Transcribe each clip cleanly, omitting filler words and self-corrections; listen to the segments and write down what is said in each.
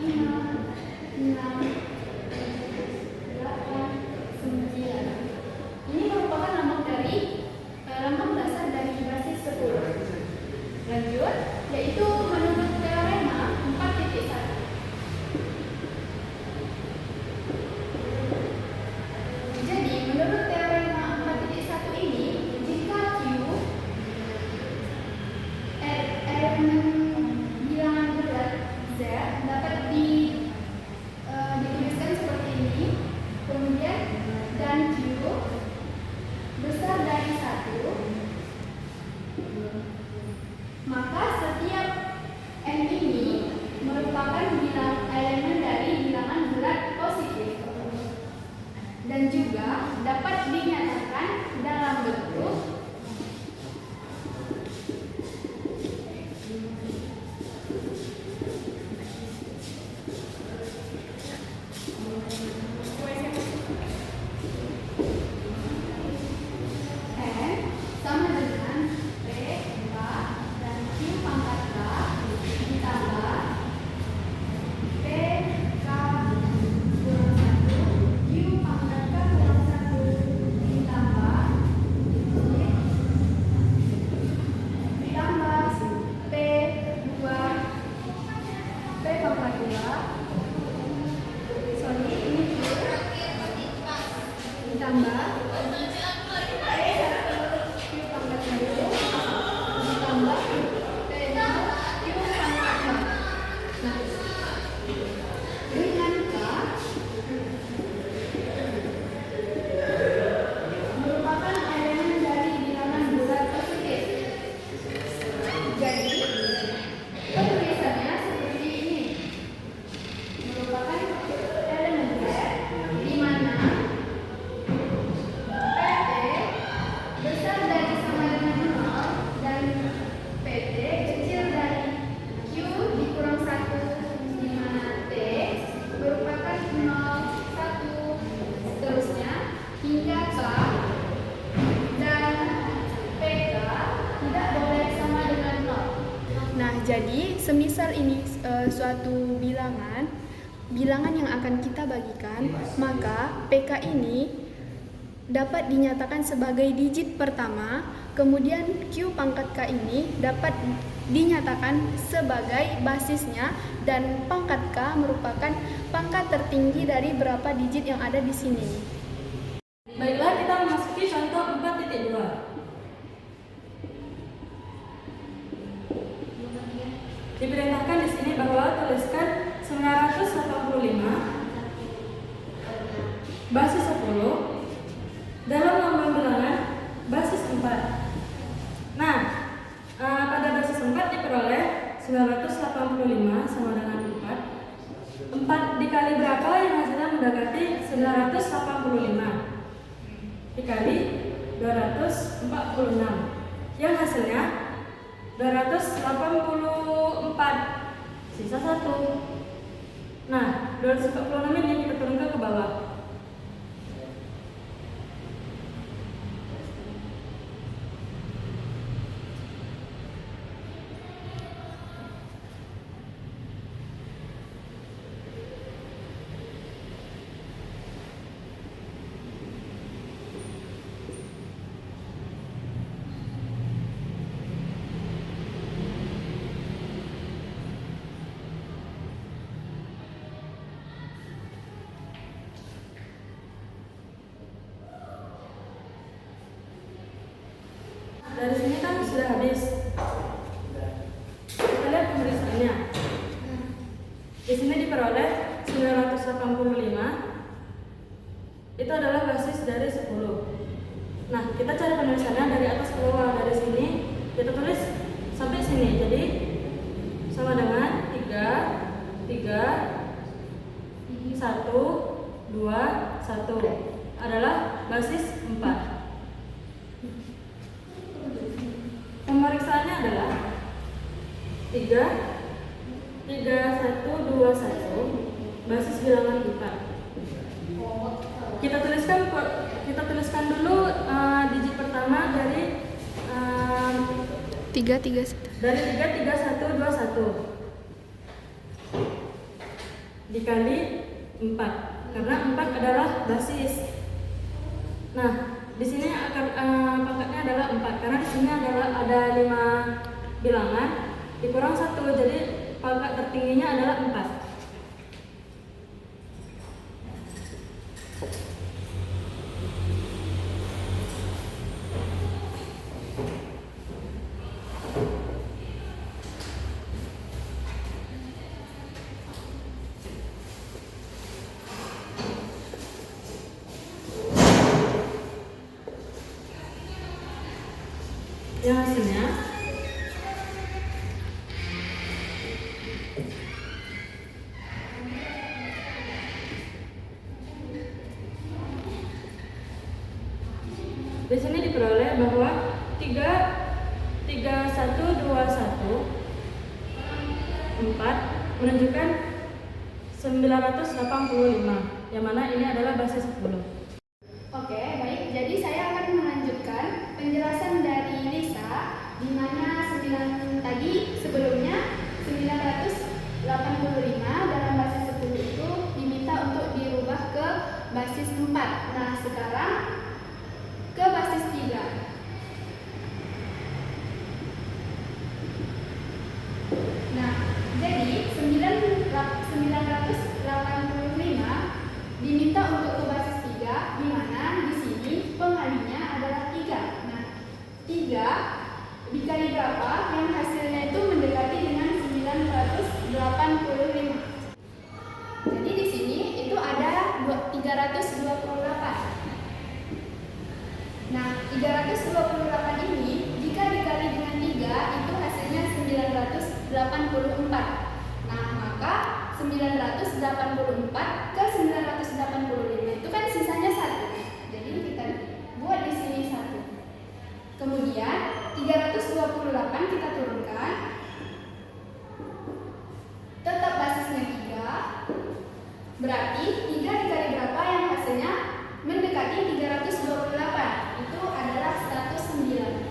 6, 8, 9. Ini merupakan lambang dasar dari basis 10. Lanjut, yaitu menurut teorema 4.1. Jadi, menurut teorema 4.1 ini, jika Q elemen bilangan bulat Z dapat dituliskan seperti ini, kemudian dan Q besar dari 1, maka setiap N ini merupakan elemen dari bilangan bulat positif dan juga dapat dinyatakan dalam bentuk N sama dengan P, K, dan Q pangkat K ditambah P, K kurang 1, Q pangkat K kurang 1 ditambah P 2, P pangkat 2, sorry ini Q ditambah merupakan elemen dari bilangan bulat positif. Jadi, penulisannya seperti ini. Merupakan elemen Z di mana PT besar dari sama dengan 0 dan PT kecil dari Q dikurang 1, di mana T merupakan 0, 1, seterusnya hingga K dan PK tidak boleh sama dengan 0. Nah, jadi semisal ini suatu bilangan yang akan kita bagikan, maka PK ini dapat dinyatakan sebagai digit pertama, kemudian Q pangkat K ini dapat dinyatakan sebagai basisnya, dan pangkat K merupakan pangkat tertinggi dari berapa digit yang ada di sini. Baiklah, kita memasuki contoh 4.2. Diperintahkan di sini bahwa tuliskan 985 basis 10 dalam lambang bilangan basis 4. Nah, pada basis 4 diperoleh 985 sama dengan 4. 4 dikali berapa yang hasilnya mendekati 985? Dikali 246 yang hasilnya 284, sisa 1. Nah, 246 ini kita turunkan ke bawah. dari sini kan sudah habis. Kita lihat pemeriksaannya. Di sini diperoleh 985. Itu adalah basis dari 10. Nah, kita cari penulisannya dari atas ke bawah. Dari sini kita tulis sampai sini. Jadi sama dengan 3, 1, 2, 1 adalah basis 4. Pemeriksaannya adalah 3, 1, 2, 1 basis bilangan 4. Kita tuliskan dulu digit pertama dari 3, 3, 1. dari 3, 3, 1, 2, 1 dikali 4 karena 4 adalah basis. Nah, di sini akan pangkatnya adalah 4 karena di sini ada 5 bilangan dikurang 1, jadi pangkat tertingginya adalah 4. Yang hasilnya di sini diperoleh bahwa 3, 1, 2, 1 4 menunjukkan 985, yang mana ini adalah basis 10. Oke, baik. Jadi saya akan melanjutkan penjelasan dari Lisa, di mana tadi sebelumnya 985 dalam basis 10 itu diminta untuk dirubah ke basis 4. Nah, sekarang ke basis 3. Nah, jadi 985 diminta untuk ke basis 3, di mana di sini pengalinya adalah 3. Nah, 3 dikali berapa yang hasilnya itu mendekati dengan 985. Jadi di sini itu ada 328. Nah, 328 ini jika dikali dengan 3 itu hasilnya 984. Nah, maka 984 ke 985 itu kan sisanya 1. Jadi kita buat di sini 1. Kemudian 328 kita turunkan. Tetap basisnya 3. Berarti 3 dikali berapa yang hasilnya mendekati 328. Itu adalah 109.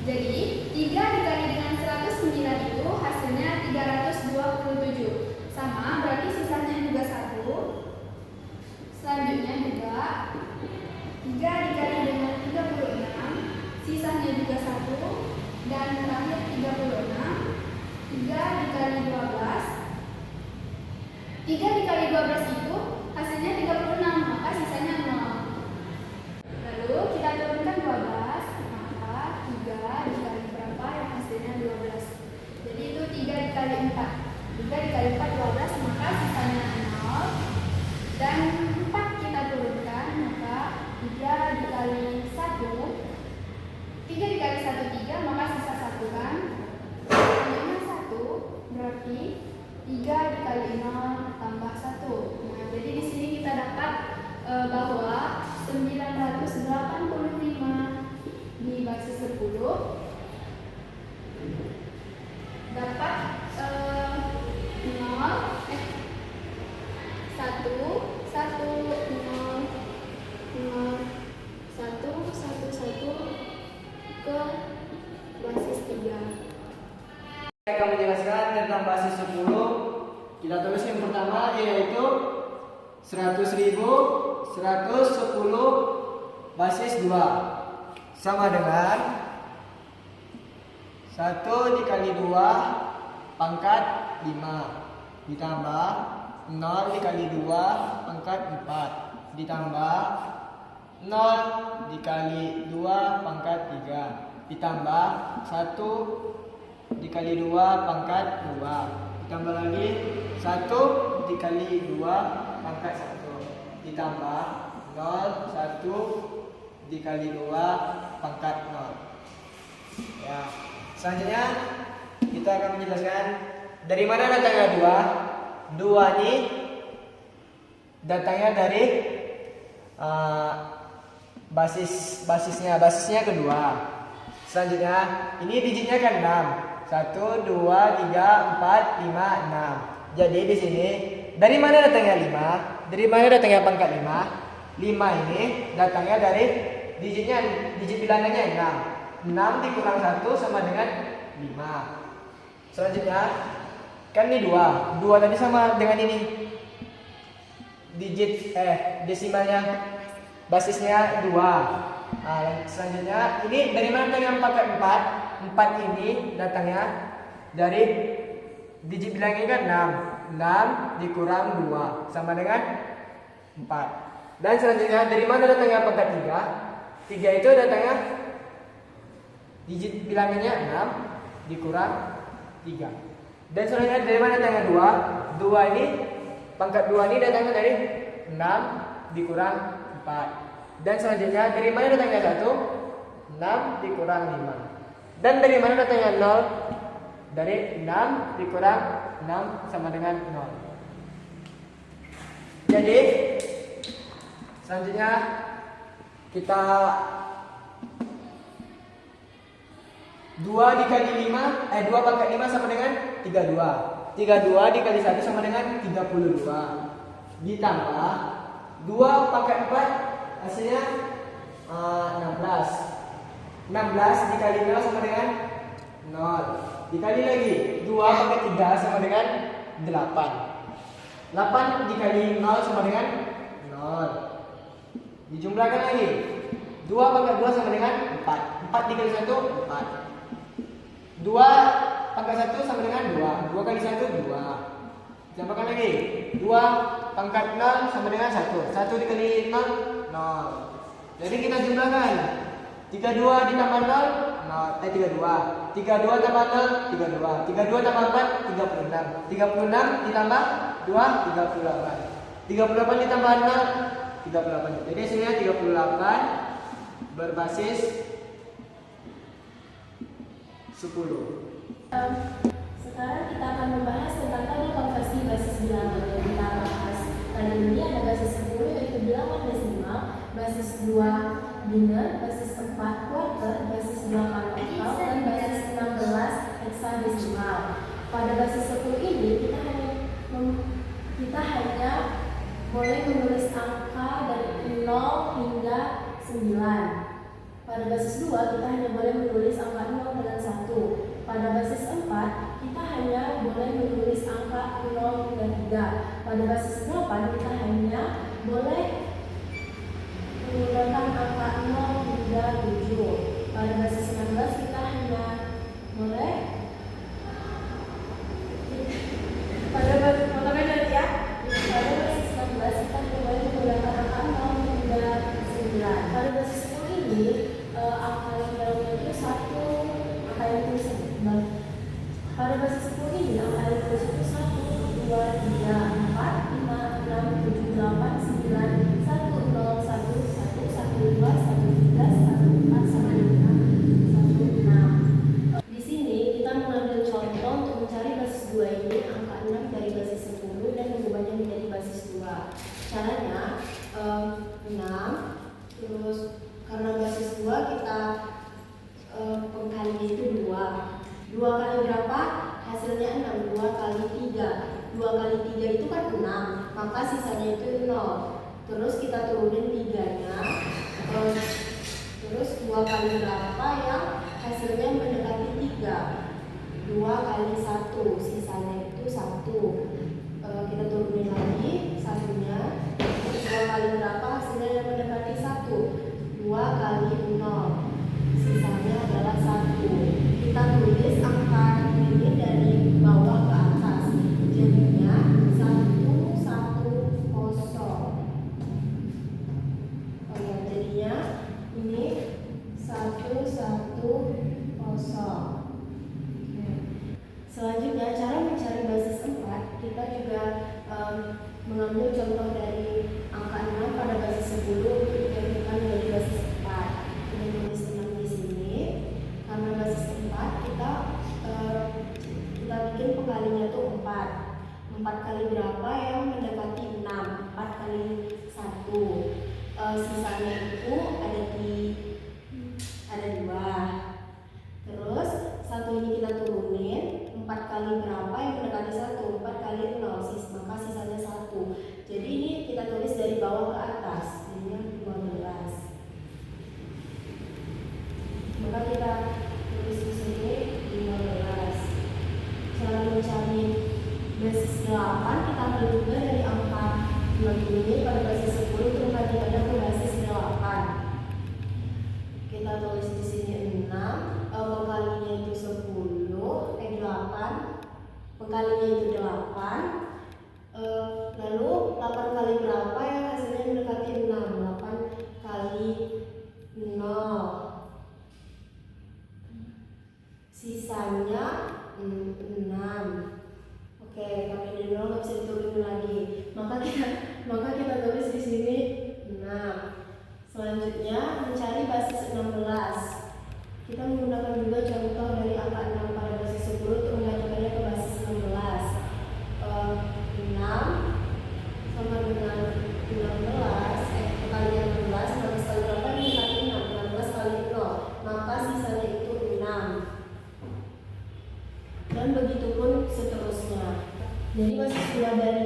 Jadi 3 dikali dengan 109 itu hasilnya 327. Sama, berarti sisanya juga 1. Selanjutnya juga 3 dikali dengan 36, sisanya juga 1. Dan terakhir 36. 3 dikali 12. 3 dikali 12 itu hasilnya 36, maka sisanya 0. Lalu kita turunkan 12, maka 3 dikali berapa yang hasilnya 12. Jadi itu 3 dikali 4. 3 dikali 4 12, maka sisanya 0. Dan 4 kita turunkan, maka 3 dikali 1. 3 dikali 1 3, maka sisa 1 kan. Selanjutnya 1, berarti 3 dikali 0 tambah 1. Nah, jadi di sini kita dapat bahwa 985 di basis 10 dapat 1 ke basis 3. Saya akan menjelaskan tentang basis 10. Kita tulis yang pertama yaitu 100.000 110 basis 2 sama dengan 1 dikali 2 pangkat 5 ditambah 0 dikali 2 pangkat 4 ditambah 0 dikali 2 pangkat 3 ditambah 1 dikali 2 pangkat 2 ditambah lagi 1 dikali 2 pangkat 1 ditambah 0 1 dikali 2 pangkat 0. Ya, selanjutnya kita akan menjelaskan dari mana datangnya 2. 2 ini datangnya dari basisnya kedua. Selanjutnya ini digitnya kan 6. 1 2 3 4 5 6. Jadi di sini dari mana datangnya 5? Dari mana datangnya pangkat 5? 5 ini datangnya dari digit bilangannya 6. 6 dikurang 1 sama dengan 5. Selanjutnya kan ini 2. 2 tadi sama dengan ini. Desimalnya basisnya 2. Nah, selanjutnya ini dari mana datangnya pangkat 4? 4 ini datangnya dari digit bilangnya kan 6. 6 dikurang 2 sama dengan 4. Dan selanjutnya dari mana datangnya pangkat 3? 3 itu datangnya digit bilangannya 6 dikurang 3. Dan selanjutnya dari mana datangnya 2? 2 ini pangkat 2 ini datangnya dari 6 dikurang 4. Dan selanjutnya dari mana datangnya 1? 6 dikurang 5. Dan dari mana datangnya 0? Dari 6 dikurang 6 sama dengan 0. Jadi selanjutnya kita 2 dikali 5 2 pangkat 5 sama dengan 32. 32 dikali 1 sama dengan 32. Ditambah 2 pangkat 4 hasilnya 16. 16 dikali 0 sama dengan 0. Dikali lagi 2 pangkat 3 sama dengan 8. 8 dikali 0 sama dengan 0. Dijumlahkan lagi 2 pangkat 2 sama dengan 4. 4 dikali 1 4. 2 pangkat 1 sama dengan 2. 2 kali 1 2. Tambahkan lagi 2 pangkat 0 sama dengan 1. 1 dikali 0 0. Jadi kita jumlahkan 32 ditambah 0 32. 32 tambah 0 32. 32 tambah 4 36. 36 ditambah 2 38. 38 ditambah 0 38. Jadi hasilnya 38 berbasis 10. Sekarang kita akan membahas tentang tabel konversi basis bilangan yang kita bahas. Kali ini ada basis 10 yaitu bilangan desimal, basis 2 biner, basis 4 quarter, basis 8 oktal, dan basis 16 hexadesimal. Pada basis 10 ini kita hanya boleh menulis angka dari 0 hingga 9. Pada basis 2 kita hanya boleh menulis angka 0 dengan 1. Pada basis 4 kita hanya boleh menulis angka 0 hingga 3. Pada basis 8 kita hanya boleh menggunakan angka 0 hingga 7. Pada basis 19 kita hanya boleh pada basis 19 kita hanya boleh menggunakan angka 0 hingga 9. Pada basis 10 ini angka yang dalamnya itu 1, angka yang tulis pada basis 10 ini angka yang tulis itu 1, 2, 3, 4, 5, 6, 7, 8, 9, 1, 0, 1, 1, 1, 2, 1, 3, 1, 4 sama dengan 1, 6. Di sini kita mengambil contoh untuk mencari basis 2 ini angka 6 dari basis 10 dan mengubahnya menjadi basis 2. Caranya 6 terus karena basis 2 kita pengkalinya itu 2. 2 kali berapa? Hasilnya 6. 2 kali 3. 2 kali 3 itu kan 6. Maka sisanya itu 0. Terus kita turunin 3-nya. Terus 2 kali berapa yang hasilnya mendekati 3? 2 kali 1. Sisanya itu 1. Kita turunin lagi 1-nya. 2 kali berapa hasilnya yang mendekati 1? 2 kali 0. Sisanya adalah 1. Kita tulis angka ini dari bawah ke atas. Jadinya 1, 1, 0. Oh ya, jadinya ini 1, berapa yang mendekati 6? 4 kali 1. Sisanya itu ada 2. Terus satu ini kita turunin, 4 kali berapa yang mendekati 1? 4 kali 0, maka sisanya 1. Jadi ini kita tulis dari bawah ke atas, ini 15. Maka kita tulis di sini 15. Cara mencari basis 8, kita ambil juga dari angka 6 ini pada basis 10 terus kalikannya ke basis 8. Kita tulis di sini 6, pengkalinya itu 8, pengkalinya itu 8. Lalu 8 kali berapa yang hasilnya mendekati 6? 8 kali 0. Sisanya 6. Oke, karena ini 0 nggak bisa diturunin lagi. Maka kita tulis di sini 6. Selanjutnya mencari basis 16. Kita menggunakan juga contoh dari angka 6 pada basis 10 untuk mengajukannya ke basis 16. 6 sama dengan 16, kalinya 16, 16 kali berapa mendekati 6? 16 kali 0, maka sisanya itu 6. Dan begitu pun seterusnya. Jadi basis 2 dari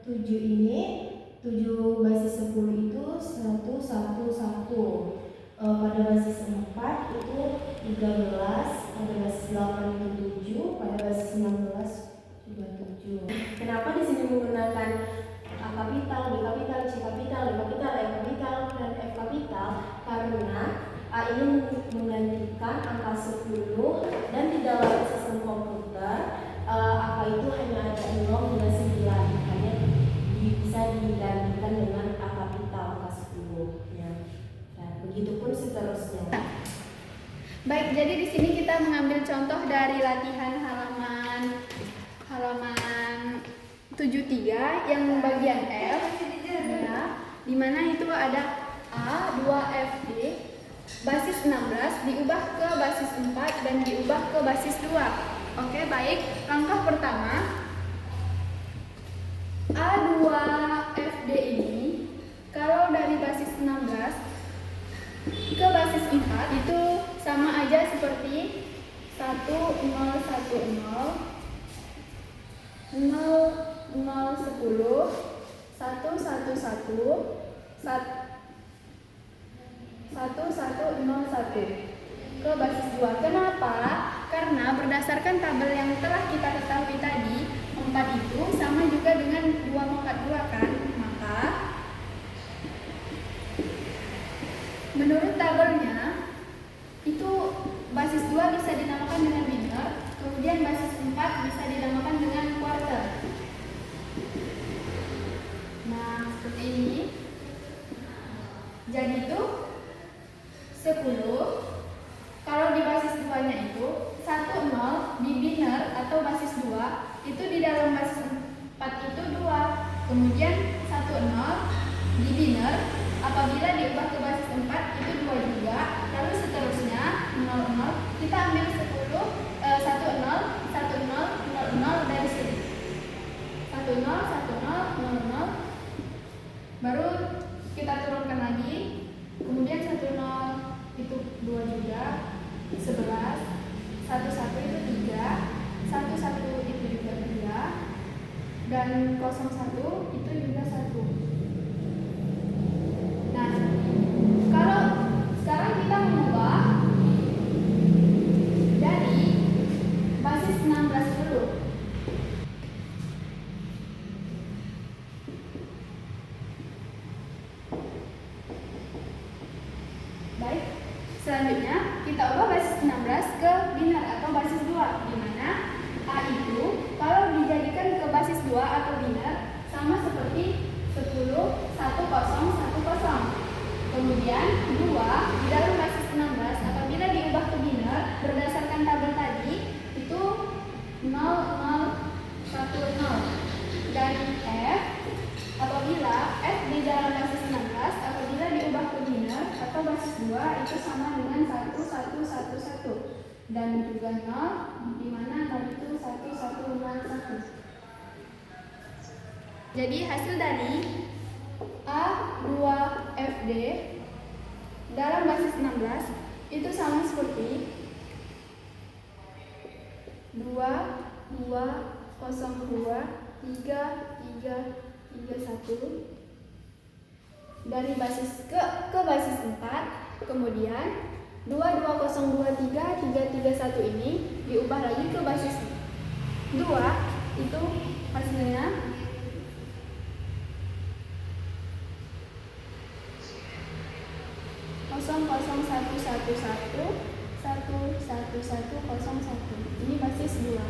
7 ini, 7 basis 10 itu 1, 1, 1. Pada basis 4 itu 13, pada basis 8 itu 7, pada basis 16 juga 7. Kenapa di sini menggunakan A kapital, B kapital, C kapital, D kapital, E kapital, dan F kapital? Karena A ini menggantikan angka 10 dan di dalam sistem komputer angka itu hanya ada 0 hingga 9, makanya bisa digantikan dengan A kapital, angka 10 ya. Dan begitupun seterusnya. Baik, jadi di sini kita mengambil contoh dari latihan halaman 73 yang bagian F, ya, di mana itu ada A 2FD basis 16 diubah ke basis 4 dan diubah ke basis 2. Oke, baik. Langkah pertama, A2FD ini kalau dari basis 16 ke basis 4 itu sama aja seperti 1 0 1 0 0 0 10 1 1 1 1 1101 ke basis 2. Kenapa? Karena berdasarkan tabel yang telah kita ketahui tadi, 4 itu sama juga dengan 2 pangkat 2 kan? Maka menurut tabelnya itu basis 2 bisa dinamakan dengan minor, kemudian basis 4 bisa dinamakan dengan quarter. Nah, seperti ini. Jadi itu 10. Kalau di basis 2-nya itu 1 0 di biner atau basis 2 itu di dalam basis 4 itu 2. Kemudian 1 0 di biner apabila diubah ke basis 4 itu 2 juga. Lalu seterusnya 0 0 kita ambil 10 1 0 1 0 0 0 dari sini. 1 0 1 0 0 0 baru kita turunkan lagi. Kemudian 1 0 itu 2 juga, 11, 1 1 itu 3, 1 1 itu juga 3, dan 0 1 itu juga 1. Nah, kalau sekarang kita mengubah dari basis 16 dulu. Baik, selanjutnya kita ubah basis 16 ke biner atau basis 2, di mana A itu kalau dijadikan ke basis 2 atau biner sama seperti 10 10 10. Kemudian 2 di dalam basis 16 apabila diubah ke biner berdasarkan tabel tadi itu 0 0 1 0. Dan F apabila F di dalam basis 16 apabila diubah ke biner atau basis 2 itu sama dengan 1 1 1 1 dan juga 0 di mana tadi itu 1 1 0 1. Jadi hasil dari A2FD dalam basis 16 itu sama seperti 2, 2, 0, 2, 3, 3, 3, 1 dari basis ke basis 4, kemudian 2, 2, 0, 2, 3, 3, 3, 1 ini diubah lagi ke basis 2, itu hasilnya 0, 0, 1, 1, 1, 1, 1, 0, 1. Ini basis 2.